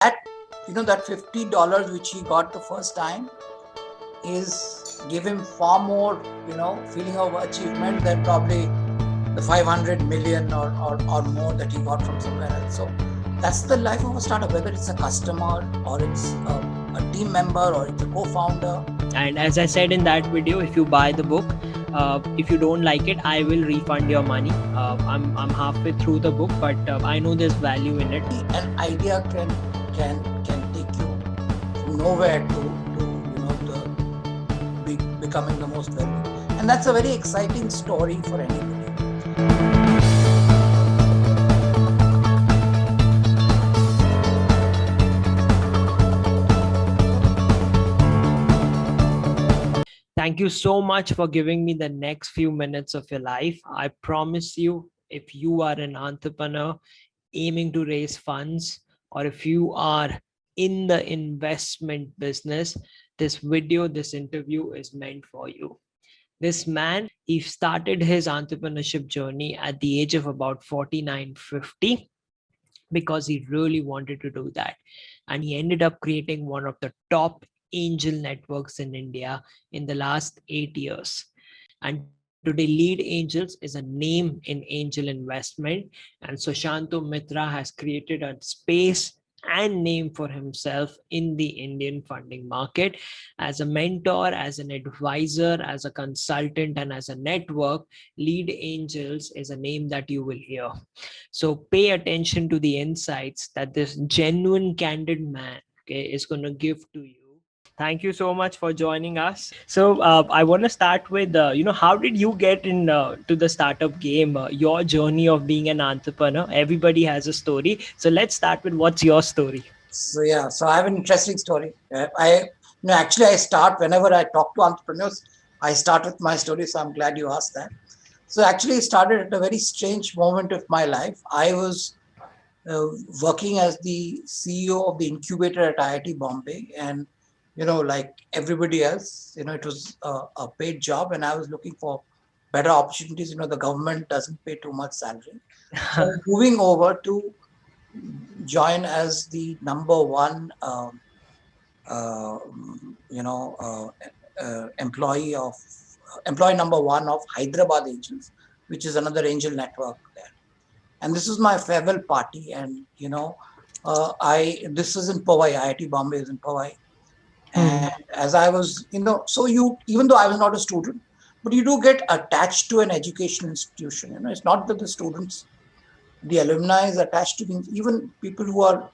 that, that $50 which he got the first time is give him far more, feeling of achievement than probably the 500 million or more that he got from somewhere else. So that's the life of a startup, whether it's a customer or it's a team member or it's a co-founder. And as I said in that video, if you buy the book, if you don't like it, I will refund your money. I'm halfway through the book, but I know there's value in it. An idea can take you from nowhere to becoming the most valuable, and that's a very exciting story for anybody. Thank you so much for giving me the next few minutes of your life. I promise you, if you are an entrepreneur aiming to raise funds, or if you are in the investment business, this interview is meant for you. This man, he started his entrepreneurship journey at the age of about 49, 50, because he really wanted to do that. And he ended up creating one of the top angel networks in India in the last 8 years. And today, Lead Angels is a name in angel investment. And Sushanto Mitra has created a space and name for himself in the Indian funding market. As a mentor, as an advisor, as a consultant, and as a network, Lead Angels is a name that you will hear. So pay attention to the insights that this genuine, candid man, okay, is going to give to you. Thank you so much for joining us. So I want to start with, how did you get in to the startup game? Your journey of being an entrepreneur. Everybody has a story. So let's start with what's your story. So I have an interesting story. Actually, I start whenever I talk to entrepreneurs, I start with my story. So I'm glad you asked that. So actually, it started at a very strange moment of my life. I was working as the CEO of the incubator at IIT Bombay, and like everybody else, it was a paid job, and I was looking for better opportunities. The government doesn't pay too much salary, so moving over to join as the number one, employee number one of Hyderabad Angels, which is another angel network there. And this is my farewell party, and this is in Powai. IIT Bombay is in Powai. And as I was, so even though I was not a student, but you do get attached to an education institution. It's not that the students, the alumni is attached to things. Even people who are,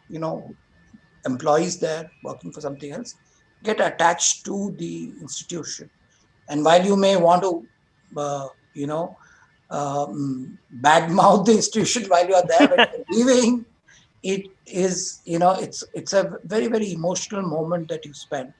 employees there working for something else, get attached to the institution. And while you may want to, badmouth the institution while you are there, but leaving, it is, it's a very, very emotional moment that you spend.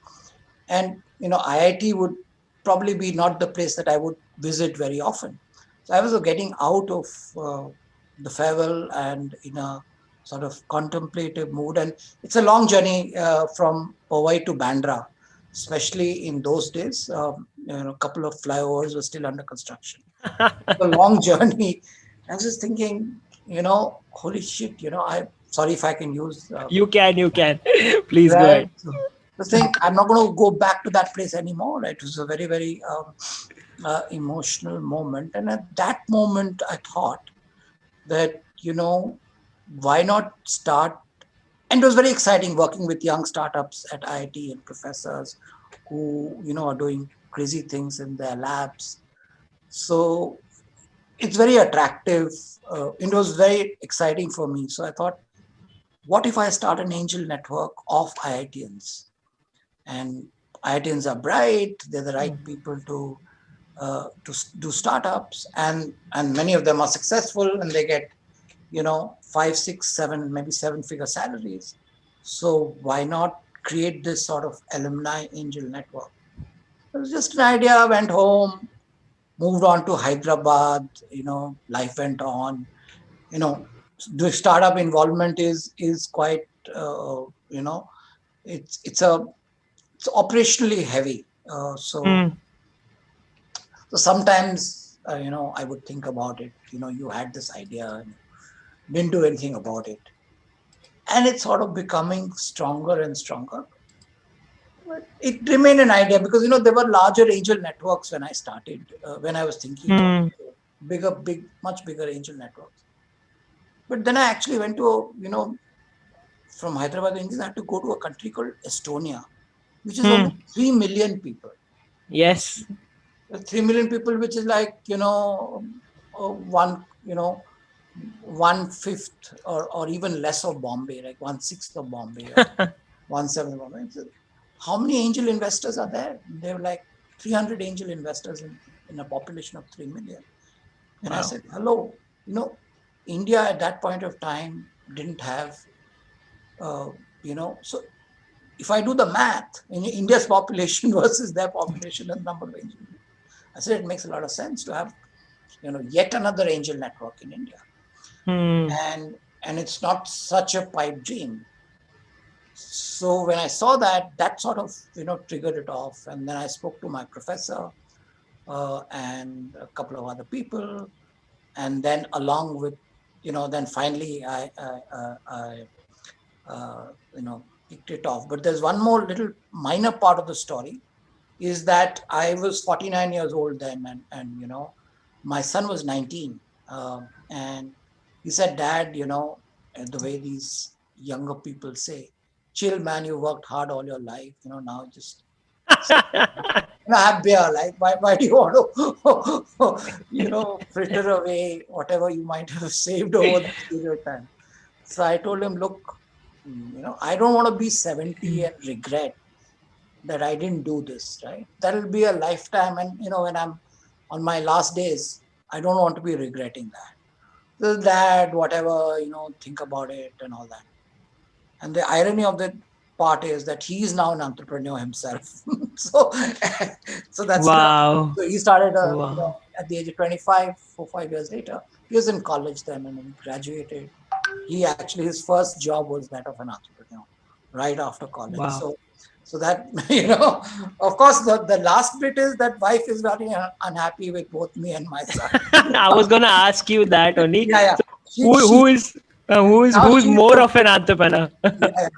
And, IIT would probably be not the place that I would visit very often. So I was getting out of the farewell and in a sort of contemplative mood. And it's a long journey from Powai to Bandra, especially in those days. A couple of flyovers were still under construction. A long journey. I was just thinking, holy shit, I'm sorry if I can use. You can. Please go Right. ahead. The thing, I'm not going to go back to that place anymore. It was a very, very emotional moment. And at that moment, I thought that, why not start? And it was very exciting working with young startups at IIT and professors who, are doing crazy things in their labs. So it's very attractive. It was very exciting for me. So I thought, what if I start an angel network of IITians? And IITians are bright; they're the right people to do startups, and many of them are successful, and they get 5, 6, 7, maybe 7-figure salaries. So why not create this sort of alumni angel network? It was just an idea. I went home, moved on to Hyderabad. Life went on. The startup involvement is quite it's operationally heavy. So sometimes I would think about it. You had this idea and didn't do anything about it. and it's sort of becoming stronger and stronger. But it remained an idea because there were larger angel networks when I started, when I was thinking about Hmm. much bigger angel networks. But then I actually went to from Hyderabad, India, I had to go to a country called Estonia, which is only Hmm. 3 million people. Yes. 3 million people, which is like one 1/5 or even less of Bombay, like 1/6 of Bombay or 1/7 of Bombay. So how many angel investors are there? There were like 300 angel investors in a population of 3 million. And I Wow. said, hello, India at that point of time didn't have, so if I do the math in India's population versus their population and number of angel, I said it makes a lot of sense to have, yet another angel network in India. Hmm. And it's not such a pipe dream. So when I saw that, that sort of, triggered it off. And then I spoke to my professor and a couple of other people. And then along with, then finally uh, kicked it off. But there's one more little minor part of the story is that I was 49 years old then, and my son was 19, and he said, "Dad, the way these younger people say, chill, man, you worked hard all your life, now just have beer. Like, why do you want to, fritter away whatever you might have saved over this period of time?" So I told him, look, I don't want to be 70 and regret that I didn't do this, right? That'll be a lifetime. And, when I'm on my last days, I don't want to be regretting that. So that, whatever, think about it and all that. And the irony of the part is that he's now an entrepreneur himself. so, so that's the, Wow. so he started, Wow. at the age of 25, 4, 5 years later, he was in college then and he graduated. His first job was that of an entrepreneur right after college. Wow. So that, of course, the last bit is that wife is very unhappy with both me and my son. I was gonna ask you that only. Yeah, yeah. So She now who's she's more of an totally, entrepreneur? yeah, yeah.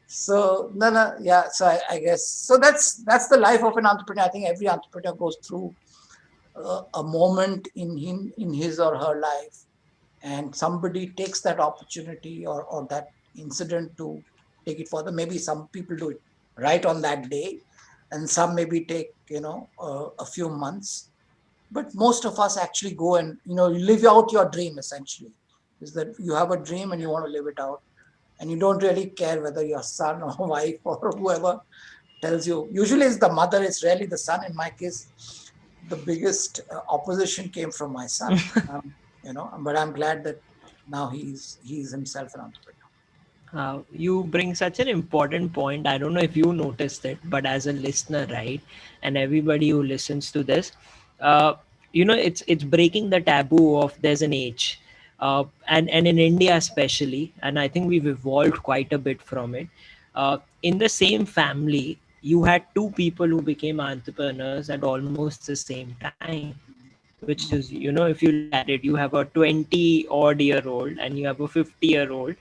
So no, no, yeah. So I guess so. That's the life of an entrepreneur. I think every entrepreneur goes through a moment in his or her life, and somebody takes that opportunity or that incident to take it further. Maybe some people do it right on that day, and some maybe take a few months. But most of us actually go and you live out your dream. Essentially, is that you have a dream and you want to live it out, and you don't really care whether your son or wife or whoever tells you. Usually, it's the mother. It's rarely the son. In my case, the biggest opposition came from my son. But I'm glad that now he's himself an entrepreneur. You bring such an important point. I don't know if you noticed it, but as a listener, right, and everybody who listens to this, uh, it's breaking the taboo of there's an age, and in India especially, and I think we've evolved quite a bit from it. In the same family, you had two people who became entrepreneurs at almost the same time, which is, if you look at it, you have a 20 odd year old and you have a 50-year-old,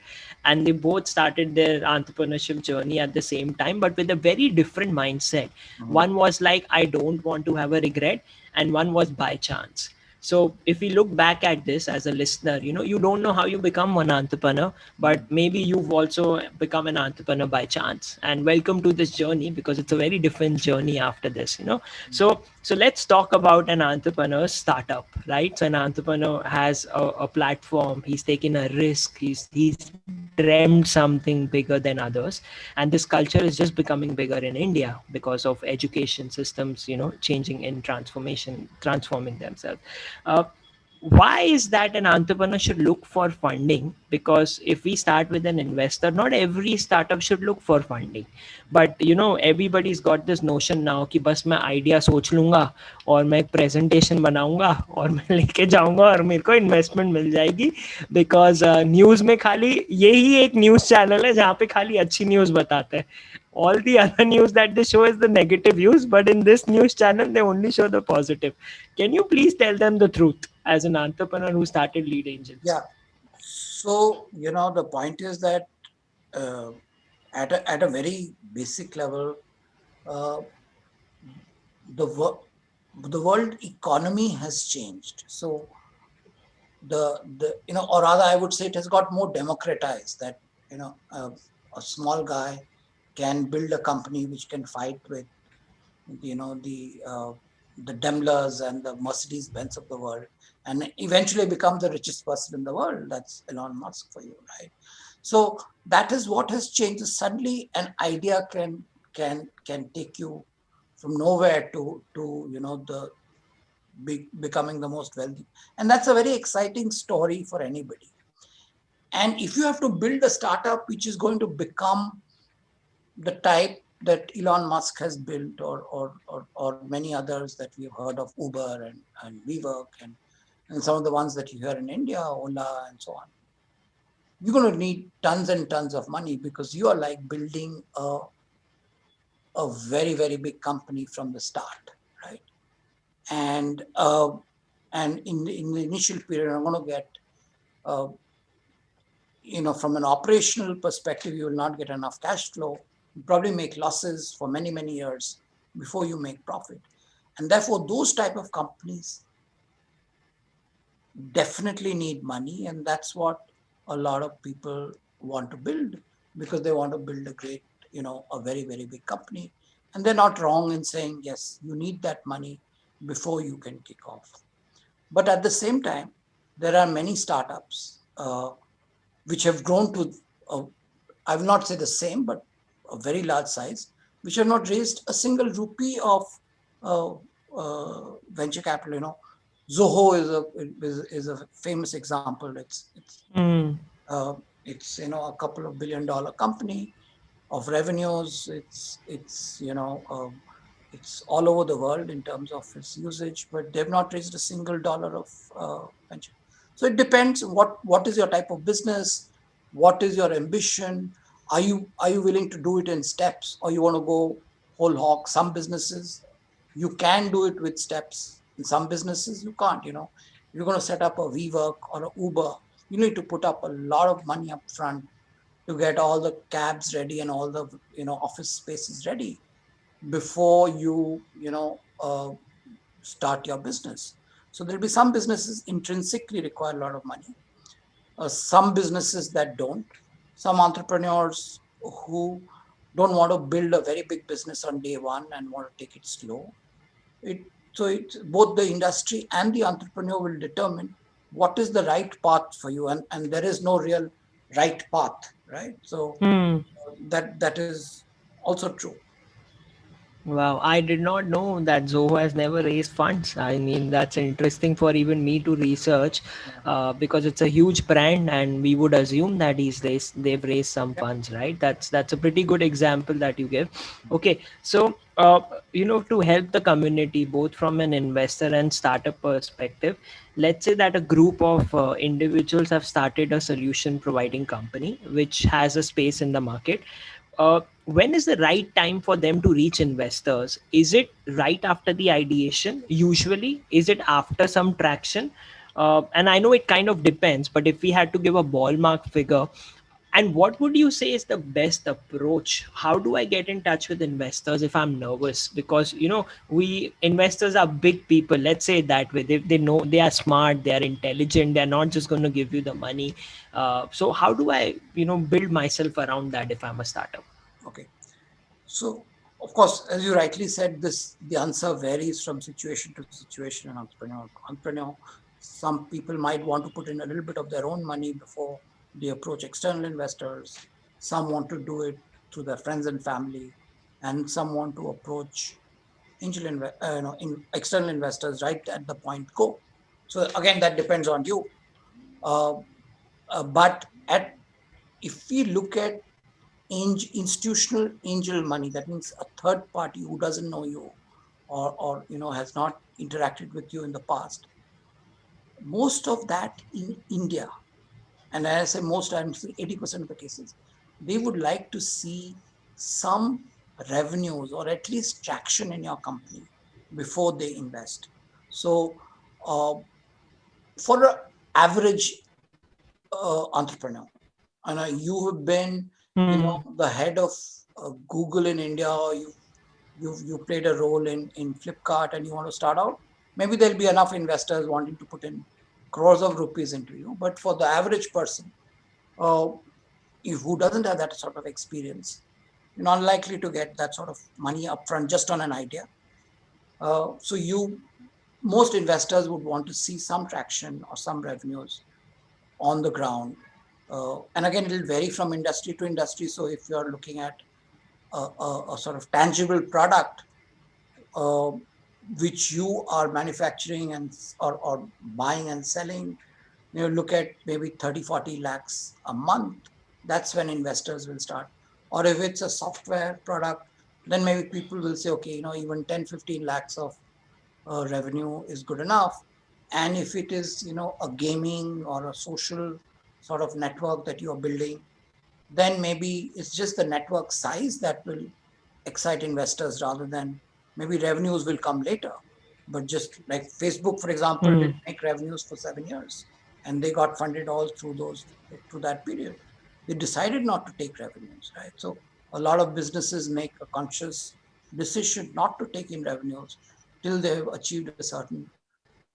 and they both started their entrepreneurship journey at the same time, but with a very different mindset. Mhm. One was like, I don't want to have a regret, and one was by chance. So if we look back at this as a listener, you don't know how you become an entrepreneur, but maybe you've also become an entrepreneur by chance. And welcome to this journey, because it's a very different journey after this. So let's talk about an entrepreneur startup, right? So an entrepreneur has a platform, he's taken a risk, he's dreamed something bigger than others, and this culture is just becoming bigger in India because of education systems, changing in transforming themselves. uh, why is that an entrepreneur should look for funding? Because if we start with an investor, not every startup should look for funding, but everybody's got this notion now कि बस मैं idea सोच लूंगा और मैं एक presentation बनाऊंगा और मैं लेके जाऊंगा और मेरे को इन्वेस्टमेंट मिल जाएगी, बिकॉज न्यूज में खाली यही एक न्यूज चैनल है जहाँ पे खाली अच्छी न्यूज बताते हैं. All the other news that they show is the negative news, but in this news channel they only show the positive. Can you please tell them the truth as an entrepreneur who started Lead Angels? Yeah. So the point is that uh, at a very basic level, uh, the the world economy has changed. So the or rather, I would say it has got more democratized. That a small guy can build a company which can fight with the Daimlers and the Mercedes Benz of the world, and eventually become the richest person in the world. That's Elon Musk for you, right? So that is what has changed. Suddenly, an idea can take you from nowhere to the becoming the most wealthy, and that's a very exciting story for anybody. And if you have to build a startup which is going to become the type that Elon Musk has built, or many others that we've heard of, Uber and WeWork, and some of the ones that you hear in India, Ola, and so on, you're going to need tons and tons of money, because you are like building a very, very big company from the start, right? And in the initial period, I'm going to get, uh, from an operational perspective, you will not get enough cash flow. You probably make losses for many, many years before you make profit. And therefore, those type of companies definitely need money. And that's what a lot of people want to build, because they want to build a great, a very, very big company. And they're not wrong in saying, yes, you need that money before you can kick off. But at the same time, there are many startups which have grown to, I will not say the same, but a very large size, which have not raised a single rupee of uh, venture capital. Zoho is a famous example. Mm. Uh, it's a couple of $1 billion company of revenues. It's all over the world in terms of its usage, but they've not raised a single dollar of venture. So it depends what is your type of business, what is your ambition. Are you willing to do it in steps, or you want to go whole hog? Some businesses you can do it with steps. In some businesses you can't. If you're going to set up a WeWork or a Uber, you need to put up a lot of money up front to get all the cabs ready and all the office spaces ready before you start your business. So there'll be some businesses intrinsically require a lot of money, some businesses that don't, some entrepreneurs who don't want to build a very big business on day one and want to take it slow. It so it's both the industry and the entrepreneur will determine what is the right path for you, and there is no real right path, right? So Mm. that is also true. Wow, I did not know that Zoho has never raised funds. I mean, that's interesting for even me to research, Yeah. because it's a huge brand, and we would assume that they've raised some Yeah. funds, right? That's a pretty good example that you give. Okay, so to help the community both from an investor and startup perspective, let's say that a group of individuals have started a solution providing company which has a space in the market. When is the right time for them to reach investors? Is it right after the ideation? Usually, is it after some traction? And I know it kind of depends, but if we had to give a ballpark figure, and what would you say is the best approach? How do I get in touch with investors if I'm nervous? Because we investors are big people. Let's say it that way. They know, they are smart, they are intelligent. They're not just going to give you the money. So how do I build myself around that if I'm a startup? Okay. So, of course, as you rightly said, the answer varies from situation to situation and entrepreneur. Some people might want to put in a little bit of their own money before they approach external investors. Some want to do it through their friends and family, and some want to approach external investors right at the point go. So again, that depends on you. Uh, but at if we look at institutional angel money, that means a third party who doesn't know you, or has not interacted with you in the past, most of that in India, and as I say most, I'm saying 80% of the cases, they would like to see some revenues or at least traction in your company before they invest. So uh, for an average entrepreneur, and you have been The head of Google in India, or you played a role in Flipkart and you want to start out, maybe there'll be enough investors wanting to put in crores of rupees into you. But for the average person, uh, who doesn't have that sort of experience, you're not likely to get that sort of money upfront just on an idea. So most investors would want to see some traction or some revenues on the ground. And again, it will vary from industry to industry. So if you're looking at a sort of tangible product, uh, which you are manufacturing or buying and selling, look at maybe 30-40 lakhs a month. That's when investors will start. Or if it's a software product, then maybe people will say, okay, even 10-15 lakhs of revenue is good enough. And if it is, a gaming or a social sort of network that you are building, then maybe it's just the network size that will excite investors rather than maybe revenues will come later. But just like Facebook, for example, didn't make revenues for 7 years, and they got funded all through that period. They decided not to take revenues, right? So a lot of businesses make a conscious decision not to take in revenues till they have achieved a certain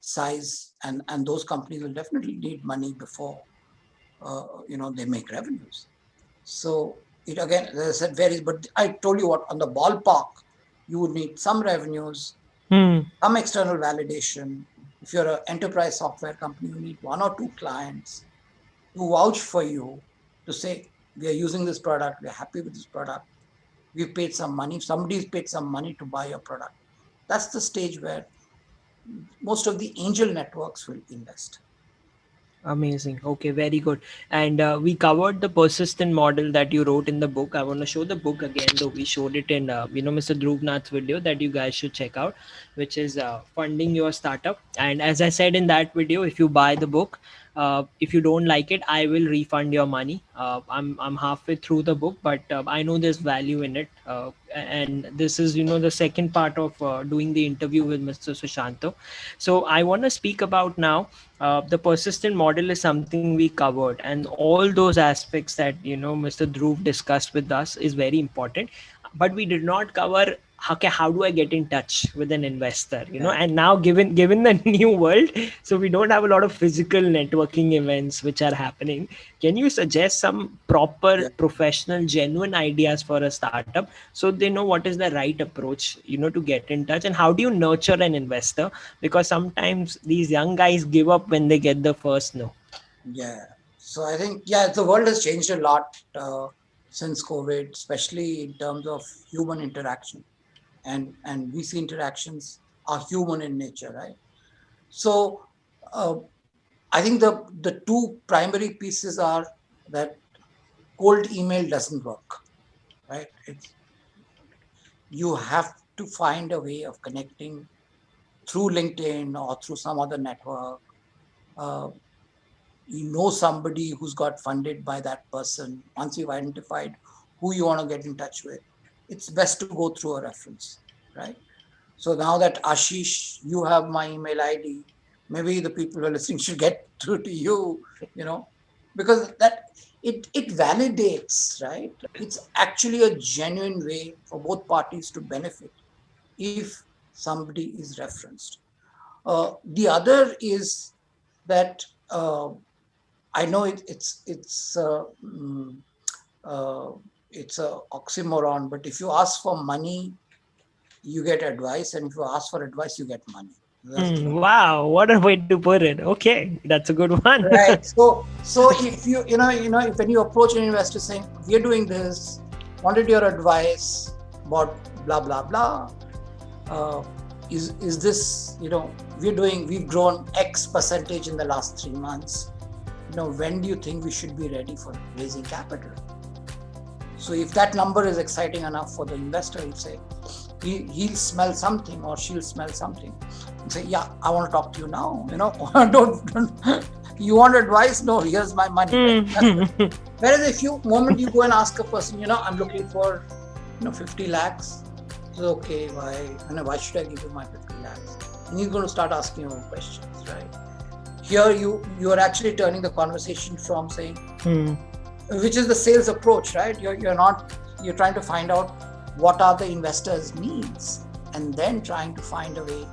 size, and those companies will definitely need money before they make revenues. So it again, as I said, varies. But I told you what, on the ballpark, you would need some revenues, some external validation. If you're an enterprise software company, you need one or two clients to vouch for you, to say, we are using this product, we're happy with this product, we've paid some money, somebody's paid some money to buy your product. That's the stage where most of the angel networks will invest. Amazing. Okay, very good. And we covered the persistent model that you wrote in the book. I want to show the book again, though we showed it in, Mr. Dhruvnath's video that you guys should check out, which is funding your startup. And as I said in that video, if you buy the book, if you don't like it, I will refund your money. I'm halfway through the book, but I know there's value in it. And this is, the second part of doing the interview with Mr. Sushanto. So I want to speak about now the persistent model is something we covered, and all those aspects that Mr. Dhruv discussed with us is very important, but we did not cover how do I get in touch with an investor, and now given the new world, so we don't have a lot of physical networking events which are happening. Can you suggest some proper professional genuine ideas for a startup so they know what is the right approach to get in touch, and how do you nurture an investor, because sometimes these young guys give up when they get the first no? So I think the world has changed a lot since COVID, especially in terms of human interaction, and VC interactions are human in nature, right? So I think the two primary pieces are that cold email doesn't work, right? You have to find a way of connecting through LinkedIn or through some other network. Somebody who's got funded by that person. Once you've identified who you want to get in touch with, it's best to go through a reference, right? So now that Ashish, you have my email ID, maybe the people who are listening should get through to you, because that it validates, right? It's actually a genuine way for both parties to benefit if somebody is referenced. The other is that I know it's a oxymoron, but if you ask for money, you get advice, and if you ask for advice, you get money. Wow, what a way to put it. Okay, that's a good one. Right. So if if when you approach an investor saying, we're doing this, wanted your advice about blah blah blah, is this, we've grown X percentage in the last 3 months. When do you think we should be ready for raising capital? So if that number is exciting enough for the investor, he'll say, he'll smell something or she'll smell something and say, yeah, I want to talk to you now. Don't you want advice? No, here's my money. Whereas if moment you go and ask a person, I'm looking for 50 lakhs. So okay, why should I give you my 50 lakhs? And he's going to start asking you questions, right? Here you are actually turning the conversation from saying, which is the sales approach, right? You're trying to find out what are the investors' needs, and then trying to find a way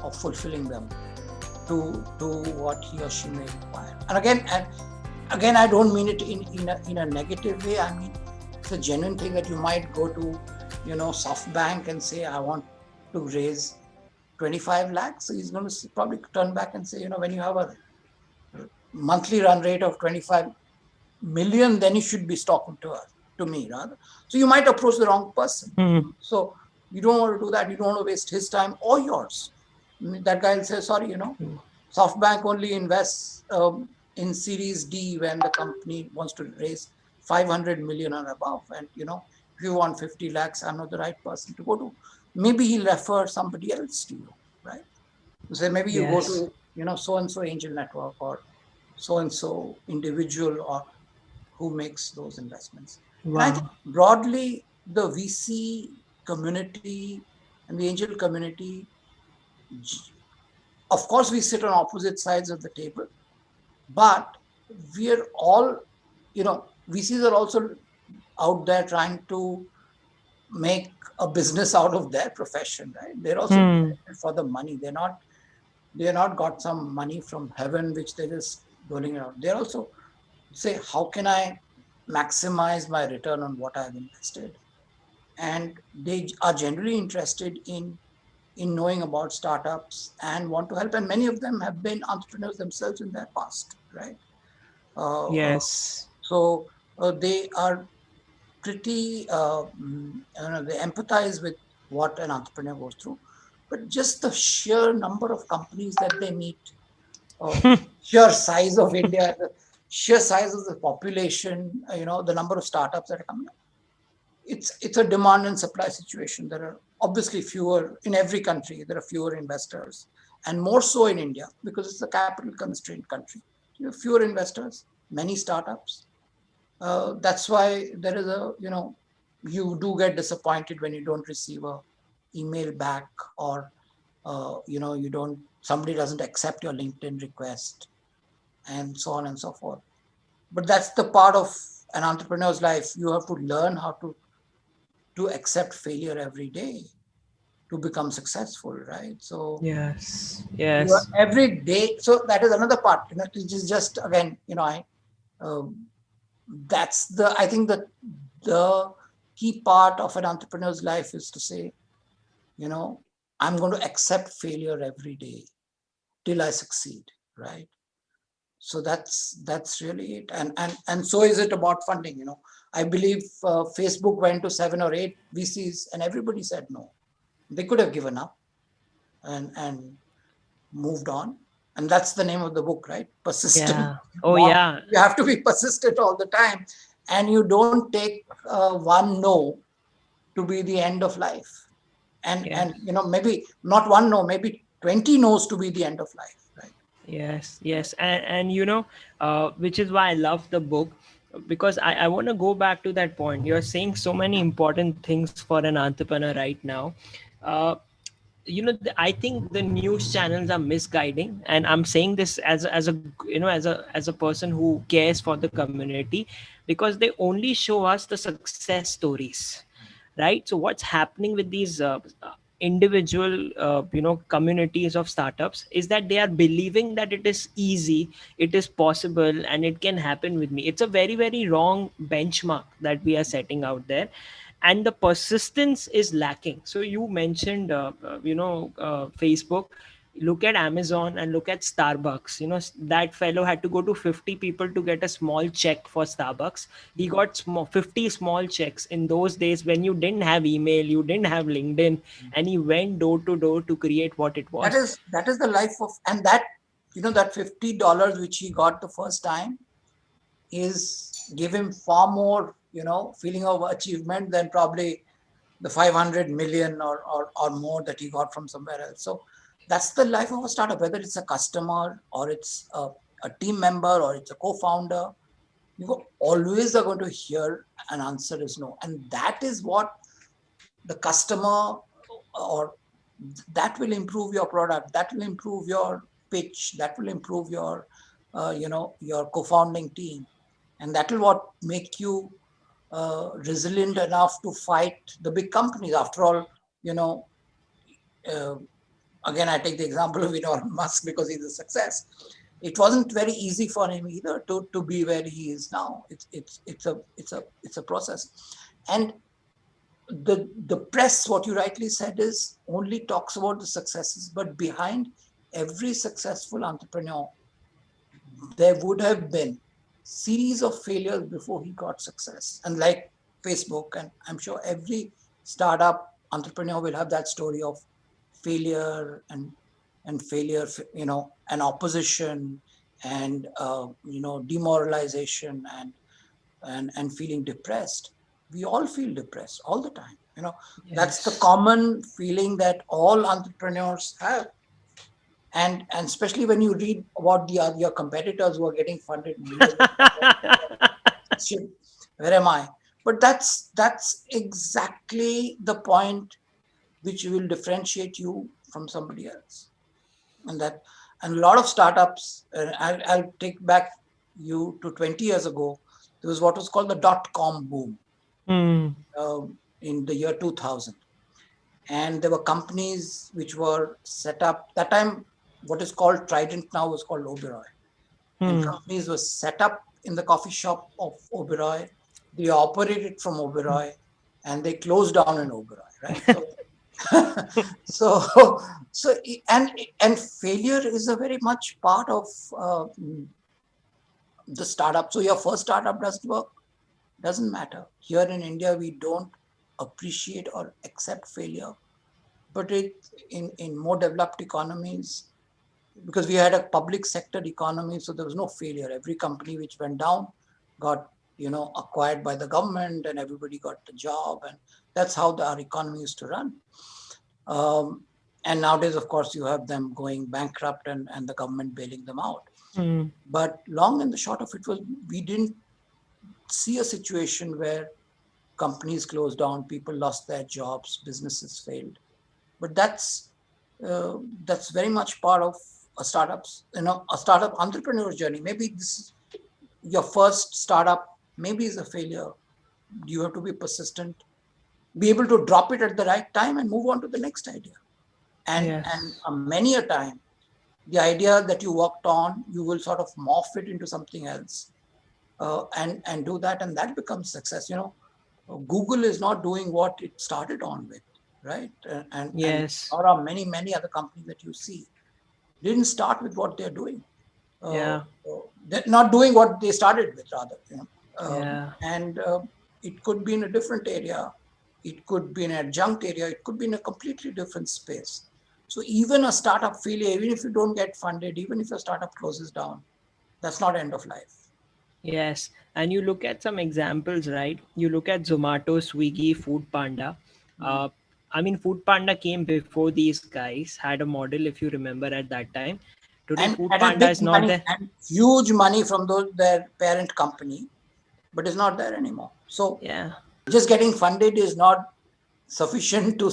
of fulfilling them to what he or she may require. And again, I don't mean it in a negative way. I mean, it's a genuine thing that you might go to, SoftBank and say, I want to raise 25 lakhs. So he's going to probably turn back and say, when you have a monthly run rate of 25 million, then you should be talking to me rather. So you might approach the wrong person. So you don't want to do that. You don't want to waste his time or yours. That guy will say, sorry, SoftBank only invests in Series D when the company wants to raise 500 million and above. And, if you want 50 lakhs, I'm not the right person to go to. Maybe he'll refer somebody else to you, right? So maybe you go to, so-and-so angel network or so-and-so individual or who makes those investments. Wow. And I think broadly, the VC community and the angel community, of course, we sit on opposite sides of the table, but we're all, VCs are also out there trying to make a business out of their profession, right? They're also for the money. They're not got some money from heaven, which they're just rolling around. They're also say, how can I maximize my return on what I've invested? And they are generally interested in knowing about startups and want to help. And many of them have been entrepreneurs themselves in their past, right? Yes. So they are pretty, they empathize with what an entrepreneur goes through. But just the sheer number of companies that they meet, sheer size of India, the sheer size of the population, the number of startups that are coming up. It's a demand and supply situation. There are obviously fewer in every country. There are fewer investors, and more so in India because it's a capital constrained country. You have fewer investors, many startups. That's why there is you do get disappointed when you don't receive a email back or somebody doesn't accept your LinkedIn request and so on and so forth. But that's the part of an entrepreneur's life. You have to learn how to accept failure every day to become successful, right? So yes, every day. So that is another part, which is just again, that's I think the key part of an entrepreneur's life is to say, I'm going to accept failure every day till I succeed, right? So that's really it. And so is it about funding. I believe Facebook went to 7 or 8 VCs and everybody said no. They could have given up and moved on. And that's the name of the book, right? Persistent. Yeah. Oh, yeah. You have to be persistent all the time. And you don't take one no to be the end of life. And maybe not one no, maybe 20 no's to be the end of life, right? Yes. And which is why I love the book, because I want to go back to that point. You're saying so many important things for an entrepreneur right now. I think the news channels are misguiding, and I'm saying this as a person who cares for the community, because they only show us the success stories, right? So what's happening with these individual communities of startups is that they are believing that it is easy, it is possible, and it can happen with me. It's a very, very wrong benchmark that we are setting out there, and the persistence is lacking. So you mentioned Facebook. Look at Amazon and look at Starbucks. That fellow had to go to 50 people to get a small check for Starbucks. He got 50 small checks in those days when you didn't have email, you didn't have LinkedIn, and he went door to door to create what it was. That is the life of, and that that $50 which he got the first time is give him far more feeling of achievement than probably the 500 million or more that he got from somewhere else. So that's the life of a startup, whether it's a customer or it's a team member or it's a co-founder. You always are going to hear an answer is no, and that is what the customer, or that will improve your product, that will improve your pitch, that will improve your your co-founding team. and that will what make you resilient enough to fight the big companies. After all, you know, uh, again, I take the example of Elon Musk because he's a success. It wasn't very easy for him either to be where he is now. It's a process, and the press, what you rightly said, is only talks about the successes, but behind every successful entrepreneur, there would have been series of failures before he got success. And like Facebook, and I'm sure every startup entrepreneur will have that story of failure and failure, and opposition, and demoralization, and feeling depressed. We all feel depressed all the time. That's the Yes. common feeling that all entrepreneurs have. And especially when you read about your competitors who are getting funded millions of dollars, shit, where am I? But that's exactly the point which will differentiate you from somebody else. And a lot of startups, I'll take back you to 20 years ago. There was what was called the dot-com boom, Hmm. uh, in the year 2000, and there were companies which were set up that time. What is called Trident now was called Oberoi, and Hmm. companies were set up in the coffee shop of Oberoi. They operated from Oberoi, and they closed down in Oberoi, right? So so so and failure is a very much part of uh, the startup. So your first startup doesn't work, doesn't matter. Here in India, we don't appreciate or accept failure, but in more developed economies, because we had a public sector economy, so there was no failure. Every company which went down got acquired by the government, and everybody got the job, and that's how our economy used to run. um, and nowadays, of course, you have them going bankrupt, and the government bailing them out. Hmm. But long and the short of it was, we didn't see a situation where companies closed down, people lost their jobs, businesses failed. But uh, that's very much part of a startup entrepreneur journey. Maybe this is your first startup, maybe is a failure. You have to be persistent, be able to drop it at the right time, and move on to the next idea. And Yes. many a time, the idea that you worked on, you will sort of morph it into something else, and do that, and that becomes success. Google is not doing what it started on with, right? And Yes. there are many other companies that you see didn't start with what they're doing. Uh, Yeah. they're not doing what they started with, rather. Yeah. And it could be in a different area, it could be an adjunct area, it could be in a completely different space. So even a startup failure, even if you don't get funded, even if your startup closes down, that's not end of life. Yes, and you look at some examples, right? You look at Zomato, Swiggy, Food Panda. Mm. Uh, I mean, Food Panda came before these guys, had a model, if you remember at that time. Today, Food And a Panda big is not money there. and huge money from their parent company, but it's not there anymore. So Yeah. just getting funded is not sufficient to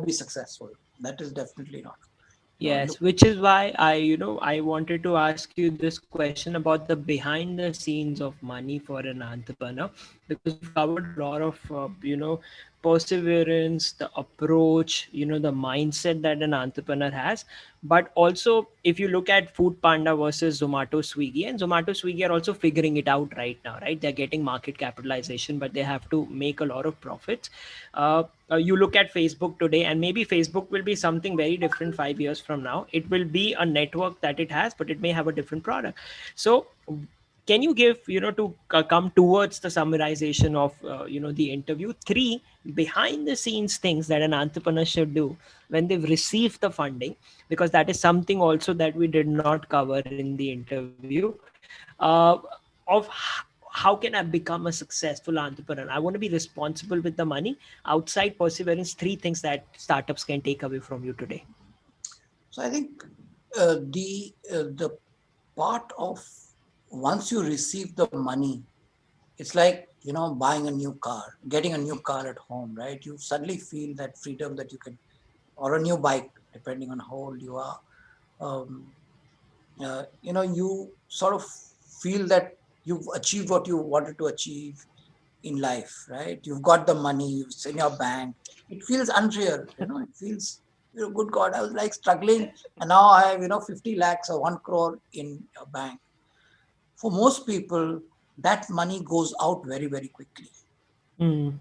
be successful. That is definitely not. Look. Yes, which is why I wanted to ask you this question about the behind the scenes of money for an entrepreneur, because we've covered a lot of, perseverance, the approach, the mindset that an entrepreneur has. But also, if you look at Food Panda versus Zomato, Swiggy, and Zomato, Swiggy are also figuring it out right now, right? They're getting market capitalization, but they have to make a lot of profits. You look at Facebook today, and maybe Facebook will be something very different 5 years from now. It will be a network that it has, but it may have a different product. So can you give, to come towards the summarization of the interview, three behind the scenes things that an entrepreneur should do when they've received the funding, because that is something also that we did not cover in the interview, of how can I become a successful entrepreneur? I want to be responsible with the money. Outside perseverance, three things that startups can take away from you today. So I think the part of, once you receive the money, it's like buying a new car, getting a new car at home, right? You suddenly feel that freedom that you can, or a new bike, depending on how old you are. You sort of feel that you've achieved what you wanted to achieve in life, right? You've got the money, it's in your bank. It feels unreal, it feels, good God, I was like struggling, and now I have, 50 lakhs or 1 crore in your bank. For most people, that money goes out very, very quickly. Mm.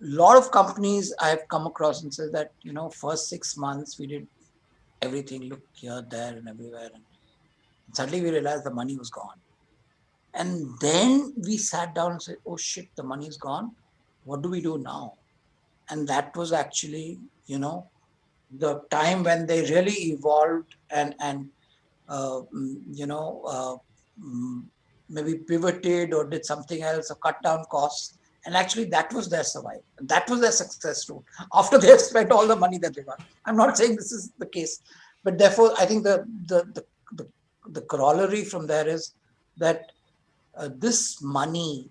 A lot of companies I've come across and said that, first 6 months we did everything, look here, there, and everywhere. And suddenly we realized the money was gone. And then we sat down and said, oh shit, the money's gone. What do we do now? And that was actually, the time when they really evolved and uh, mm, you know, uh, mm, maybe pivoted or did something else or cut down costs. And actually, that was their survival. That was their success story. After they have spent all the money that they got. I'm not saying this is the case, but therefore, I think the, the corollary from there is that this money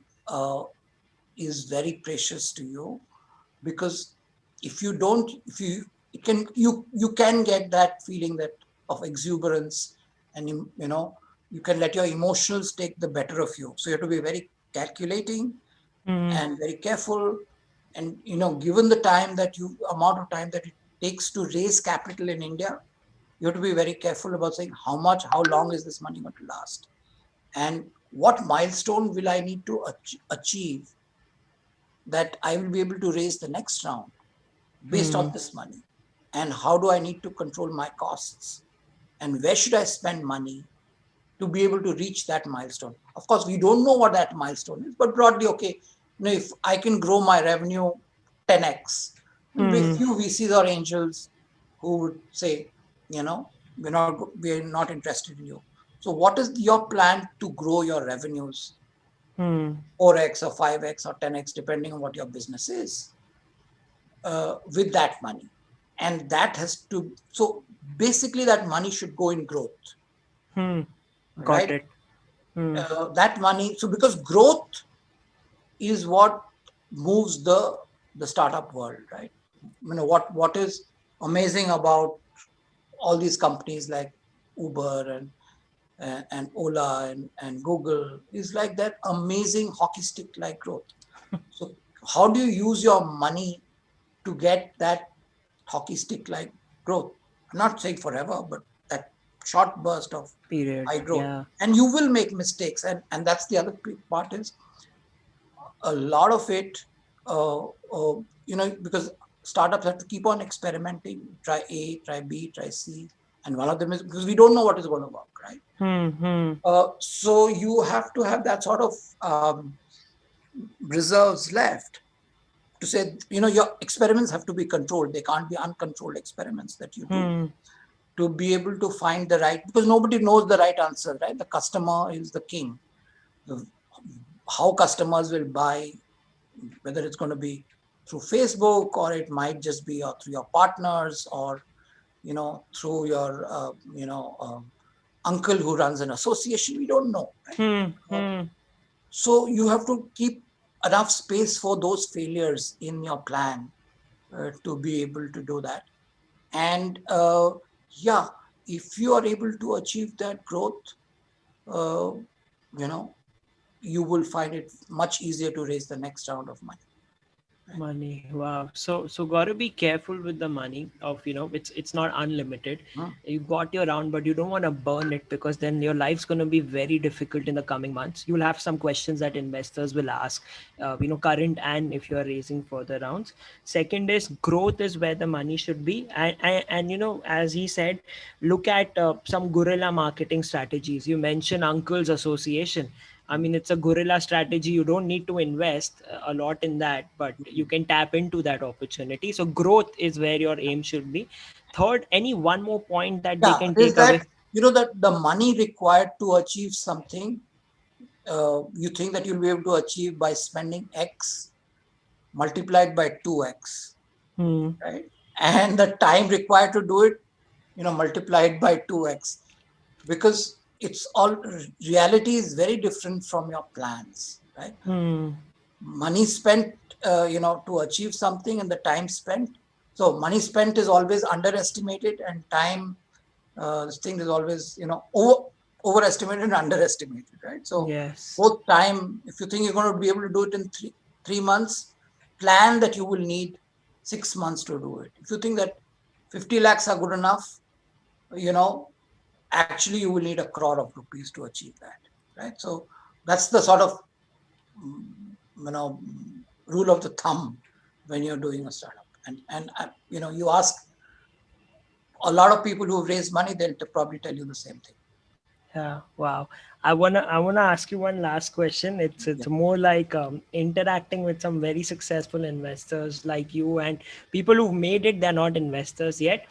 is very precious to you, because if you don't, if you it can you can get that feeling that of exuberance, and you can let your emotions take the better of you. So you have to be very calculating Mm. and very careful, and given the time that you amount of time that it takes to raise capital in India, you have to be very careful about saying how long is this money going to last, and what milestone will I need to achieve that I will be able to raise the next round based on Mm. this money, and how do I need to control my costs, and where should I spend money to be able to reach that milestone. Of course, we don't know what that milestone is, but broadly, okay, if I can grow my revenue 10x, there'll be a Mm. few VCs or angels who would say, we're not interested in you. So what is your plan to grow your revenues Mm. 4x or 5x or 10x, depending on what your business is, with that money? And that has to, so basically that money should go in growth, Mm. Got right? it. Mm. That money, so because growth is what moves the startup world, right? What is amazing about all these companies like Uber and Ola and Google is like that amazing hockey stick like growth. So how do you use your money to get that hockey stick like growth? I'm not saying forever, but that short burst of Period. high growth. Yeah. And you will make mistakes. And that's the other part is a lot of it, because startups have to keep on experimenting, try A, try B, try C. And one of them is because we don't know what is going to work, right? Mm. So you have to have that sort of reserves left to say, your experiments have to be controlled. They can't be uncontrolled experiments that you do, Mm. to be able to find the right, because nobody knows the right answer, right? The customer is the king. The, how customers will buy, whether it's going to be through Facebook, or it might just be through your partners, or through your uncle who runs an association. We don't know, right? Mm. Uh, Mm. so you have to keep enough space for those failures in your plan, to be able to do that. And yeah, if you are able to achieve that growth, uh, you know you will find it much easier to raise the next round of money. Money. Wow. So gotta be careful with the money of, it's not unlimited. Hmm. You got your round, but you don't want to burn it, because then your life's gonna be very difficult in the coming months. You'll have some questions that investors will ask, current, and if you are raising further rounds. Second is growth is where the money should be, and as he said, look at some guerrilla marketing strategies. You mentioned Uncle's Association. I mean, it's a guerrilla strategy. You don't need to invest a lot in that, but you can tap into that opportunity. So growth is where your aim should be. Third, any one more point that they Yeah, can is take that away? that the money required to achieve something, you think that you'll be able to achieve by spending X multiplied by 2X, Hmm. right? And the time required to do it, multiplied by 2X, because it's all, reality is very different from your plans, right? Hmm. Money spent, to achieve something, and the time spent. So money spent is always underestimated, and time, this thing is always, over. overestimated and underestimated, right? So Yes. both time, if you think you're going to be able to do it in 3 months, plan that you will need 6 months to do it. If you think that 50 lakhs are good enough, actually you will need a crore of rupees to achieve that, right? So that's the sort of rule of the thumb when you're doing a startup. And you ask a lot of people who have raised money, they'll probably tell you the same thing. Yeah, wow. I wanna ask you one last question. It's Yeah. more like interacting with some very successful investors like you and people who've made it. They're not investors yet.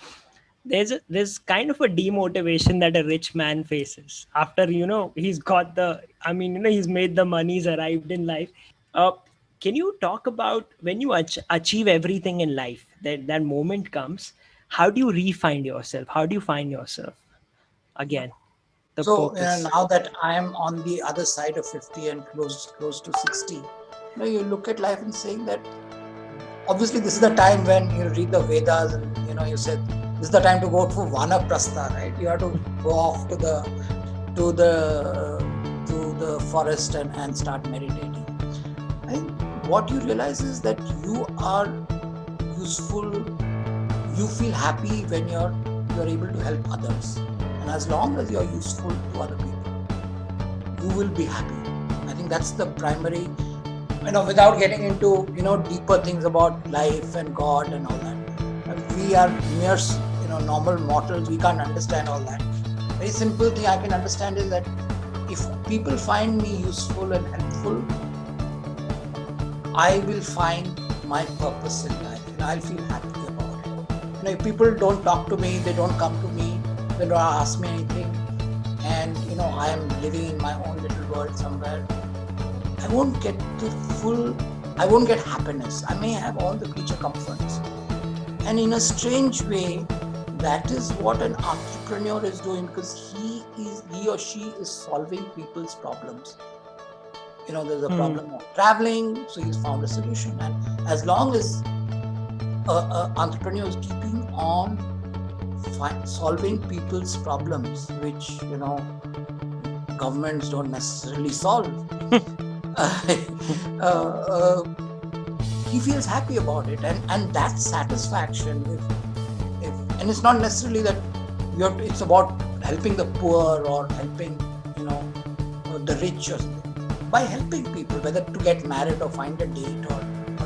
There's kind of a demotivation that a rich man faces after he's got he's made the money, he's arrived in life. Uh, can you talk about when you achieve everything in life, that moment comes? How do you refine yourself? How do you find yourself again? The So purpose. now that I am on the other side of 50 and close to 60, you look at life and saying that obviously this is the time when you read the Vedas and you said this is the time to go for Vanaprastha, right? You have to go off to the forest and start meditating. I think what you realize is that you are useful. You feel happy when you're able to help others, and as long as you're useful to other people, you will be happy. I think that's the primary. Without getting into deeper things about life and God and all that, we are mere normal mortals. We can't understand all that. Very simple thing I can understand is that if people find me useful and helpful, I will find my purpose in life, and I'll feel happy about it. If people don't talk to me, they don't come to me, they don't ask me anything, and I am living in my own little world somewhere, I won't get happiness. I may have all the creature comforts. And in a strange way, that is what an entrepreneur is doing, because he or she is solving people's problems. There's a problem of traveling, so he's found a solution. And as long as an entrepreneur is keeping on solving people's problems, which governments don't necessarily solve, he feels happy about it, and that satisfaction. And it's not necessarily that it's about helping the poor or helping the rich or something. By helping people, whether to get married or find a date or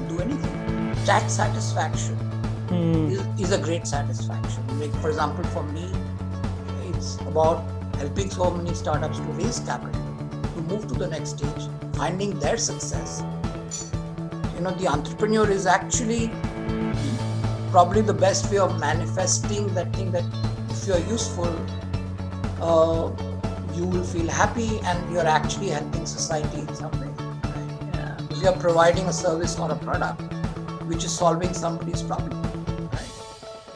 do anything, that satisfaction is a great satisfaction. Like, for example, for me, it's about helping so many startups to raise capital, to move to the next stage, finding their success. The entrepreneur is actually probably the best way of manifesting that thing, that if you're useful, you will feel happy and you're actually helping society in some way. Right? Yeah. If you're providing a service or a product which is solving somebody's problem. Right?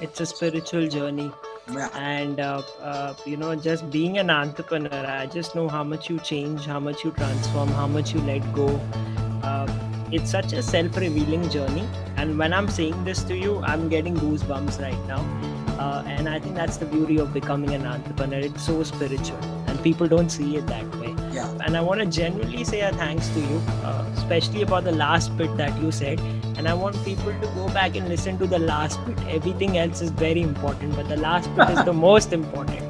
It's a spiritual journey. Yeah. And just being an entrepreneur, I just know how much you change, how much you transform, how much you let go. It's such a self-revealing journey, and when I'm saying this to you, I'm getting goosebumps right now. And I think that's the beauty of becoming an entrepreneur. It's so spiritual, and people don't see it that way. Yeah. And I want to genuinely say a thanks to you, especially about the last bit that you said. And I want people to go back and listen to the last bit. Everything else is very important, but the last bit is the most important.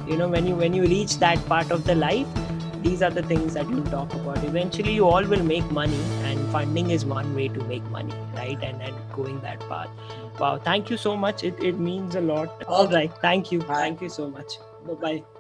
When you reach that part of the life, these are the things that you'll talk about. Eventually, you all will make money, and funding is one way to make money, right? And going that path. Wow, thank you so much. It means a lot. All right. Thank you. Bye. Thank you so much. Bye-bye.